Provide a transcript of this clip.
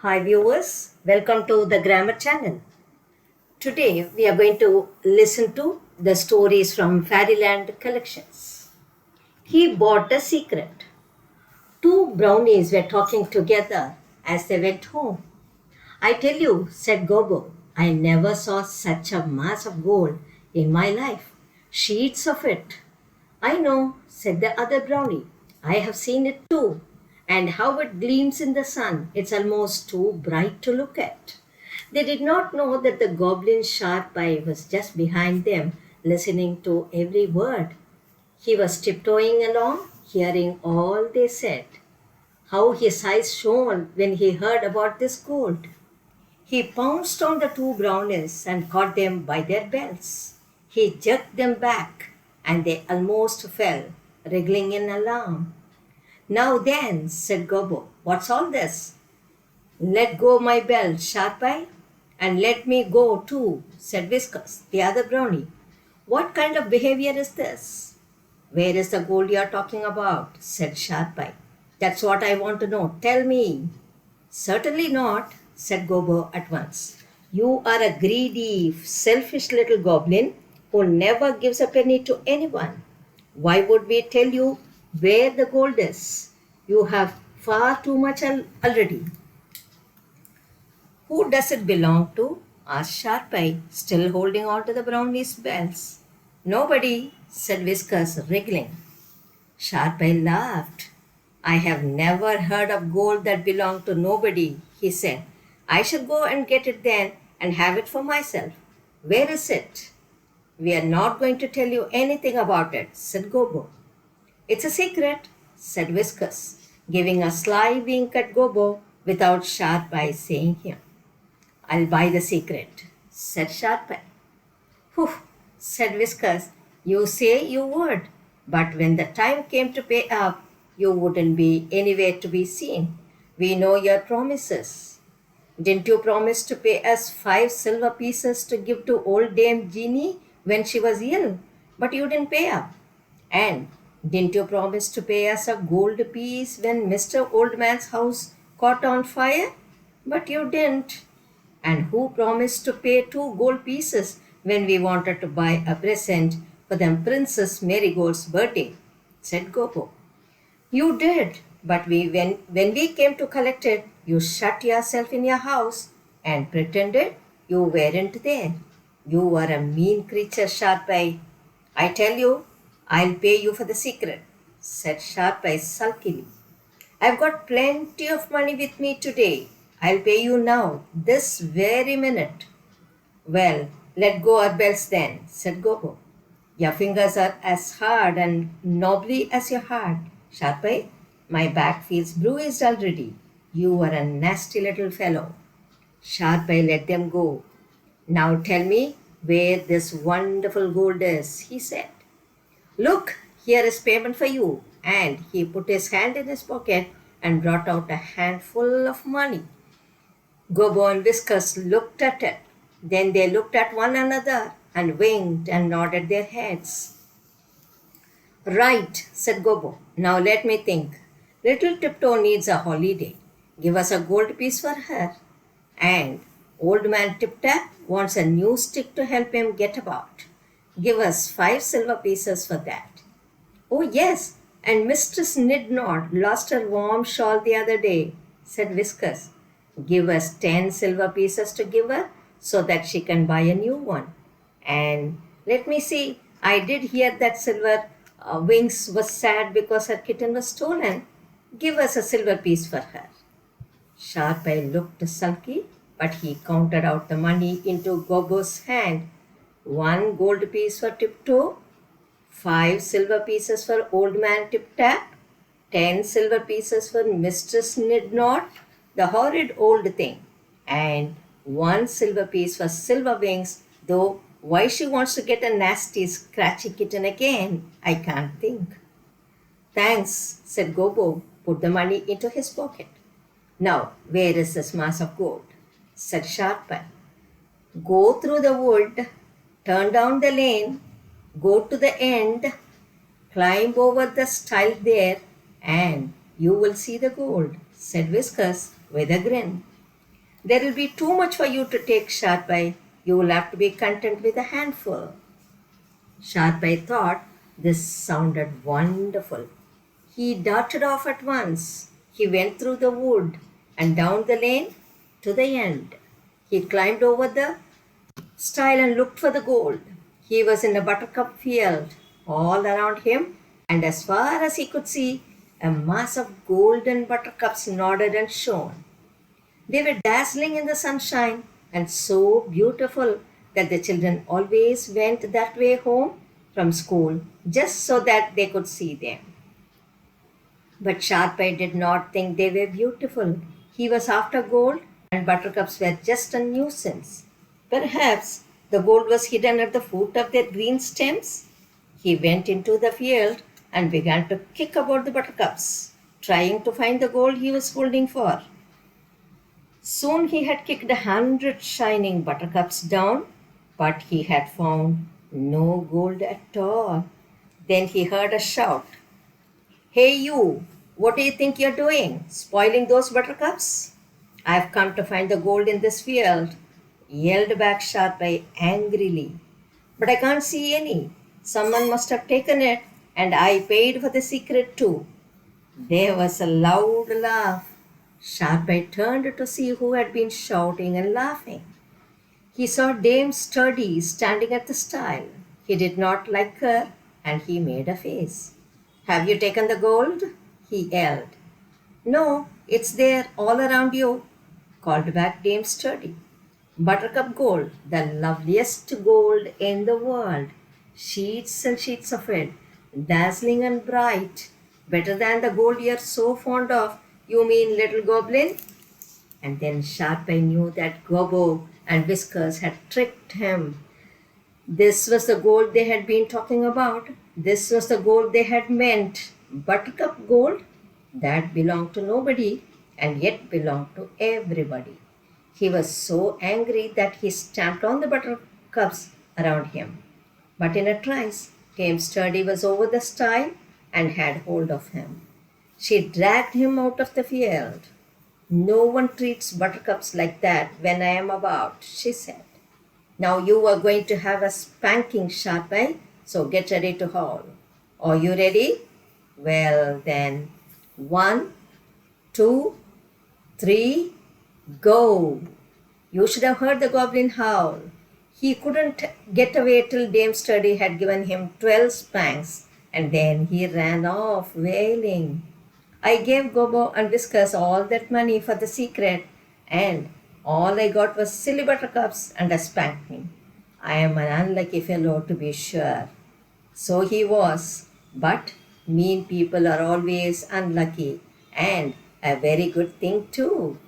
Hi viewers, welcome to the Grammar channel. Today we are going to listen to the stories from Fairyland collections. He bought a secret. Two brownies were talking together as they went home. I tell you, said Gobo, I never saw such a mass of gold in my life. Sheets of it. I know, said the other brownie. I have seen it too. And how it gleams in the sun. It's almost too bright to look at. They did not know that the goblin's sharp eye was just behind them, listening to every word. He was tiptoeing along, hearing all they said. How his eyes shone when he heard about this gold. He pounced on the two brownies and caught them by their belts. He jerked them back, and they almost fell, wriggling in alarm. Now then, said Gobbo, what's all this? Let go my belt, Sharpeye, and let me go too, said Whiskas, the other brownie. What kind of behavior is this? Where is the gold you are talking about? Said Sharpeye. That's what I want to know. Tell me. Certainly not, said Gobbo at once. You are a greedy, selfish little goblin who never gives a penny to anyone. Why would we tell you where the gold is? You have far too much already. Who does it belong to? Asked Sharpeye, still holding on to the brownie's bells. Nobody, said Whiskers, wriggling. Sharpeye laughed. I have never heard of gold that belonged to nobody, he said. I shall go and get it then and have it for myself. Where is it? We are not going to tell you anything about it, said Gobo. It's a secret, said Whiskers, giving a sly wink at Gobo without Sharpeye saying him. I'll buy the secret, said Sharpeye. Whew, said Whiskers, you say you would, but when the time came to pay up, you wouldn't be anywhere to be seen. We know your promises. Didn't you promise to pay us 5 silver pieces to give to old Dame Jeanie when she was ill? But you didn't pay up. And didn't you promise to pay us a gold piece when Mr. Old Man's house caught on fire? But you didn't. And who promised to pay 2 gold pieces when we wanted to buy a present for them Princess Marigold's birthday? Said Gopo. You did, but when we came to collect it, you shut yourself in your house and pretended you weren't there. You were a mean creature, Sharpeye. I tell you, I'll pay you for the secret, said Sharpeye sulkily. I've got plenty of money with me today. I'll pay you now, this very minute. Well, let go our belts then, said Gobo. Your fingers are as hard and knobbly as your heart. Sharpeye, my back feels bruised already. You are a nasty little fellow. Sharpeye let them go. Now tell me where this wonderful gold is, he said. Look, here is payment for you. And he put his hand in his pocket and brought out a handful of money. Gobbo and Whiskers looked at it. Then they looked at one another and winked and nodded their heads. Right, said Gobbo. Now let me think. Little Tiptoe needs a holiday. Give us a gold piece for her. And Old Man Tip Tap wants a new stick to help him get about. Give us 5 silver pieces for that. Oh, yes, and Mistress Nidnod lost her warm shawl the other day, said Whiskers. Give us 10 silver pieces to give her so that she can buy a new one. And let me see, I did hear that Silver Wings was sad because her kitten was stolen. Give us a silver piece for her. Sharpeye looked sulky, but he counted out the money into Gobbo's hand. 1 gold piece for Tiptoe, 5 silver pieces for Old Man Tip Tap, 10 silver pieces for Mistress Nidnod, the horrid old thing, and 1 silver piece for Silver Wings, though why she wants to get a nasty, scratchy kitten again, I can't think. Thanks, said Gobbo, put the money into his pocket. Now, where is this mass of gold? Said Sharpeye. Go through the wood, turn down the lane, go to the end, climb over the stile there, and you will see the gold, said Whiskers with a grin. There will be too much for you to take, Sharpeye. You will have to be content with a handful. Sharpeye thought this sounded wonderful. He darted off at once. He went through the wood and down the lane to the end. He climbed over the stile and looked for the gold. He was in a buttercup field. All around him, and as far as he could see, a mass of golden buttercups nodded and shone. They were dazzling in the sunshine and so beautiful that the children always went that way home from school just so that they could see them. But Sharpeye did not think they were beautiful. He was after gold, and buttercups were just a nuisance. Perhaps the gold was hidden at the foot of their green stems. He went into the field and began to kick about the buttercups, trying to find the gold he was holding for. Soon he had kicked 100 shining buttercups down, but he had found no gold at all. Then he heard a shout. Hey you, what do you think you're doing? Spoiling those buttercups? I've come to find the gold in this field, yelled back Sharpeye angrily. But I can't see any. Someone must have taken it, and I paid for the secret too. There was a loud laugh. Sharpeye turned to see who had been shouting and laughing. He saw Dame Sturdy standing at the stile. He did not like her, and he made a face. Have you taken the gold? He yelled. No, it's there all around you, called back Dame Sturdy. Buttercup gold, the loveliest gold in the world. Sheets and sheets of it, dazzling and bright. Better than the gold you're so fond of. You mean, little goblin? And then Sharpeye knew that Gobbo and Whiskers had tricked him. This was the gold they had been talking about. This was the gold they had meant. Buttercup gold? That belonged to nobody and yet belonged to everybody. He was so angry that he stamped on the buttercups around him. But in a trice, Dame Sturdy was over the stile and had hold of him. She dragged him out of the field. No one treats buttercups like that when I am about, she said. Now you are going to have a spanking, Sharpeye, so get ready to haul. Are you ready? Well then, 1, 2, 3, go! You should have heard the goblin howl. He couldn't get away till Dame Sturdy had given him 12 spanks, and then he ran off wailing. I gave Gobbo and Whiskers all that money for the secret, and all I got was silly buttercups and a spanking. I am an unlucky fellow, to be sure. So he was, but mean people are always unlucky, and a very good thing too.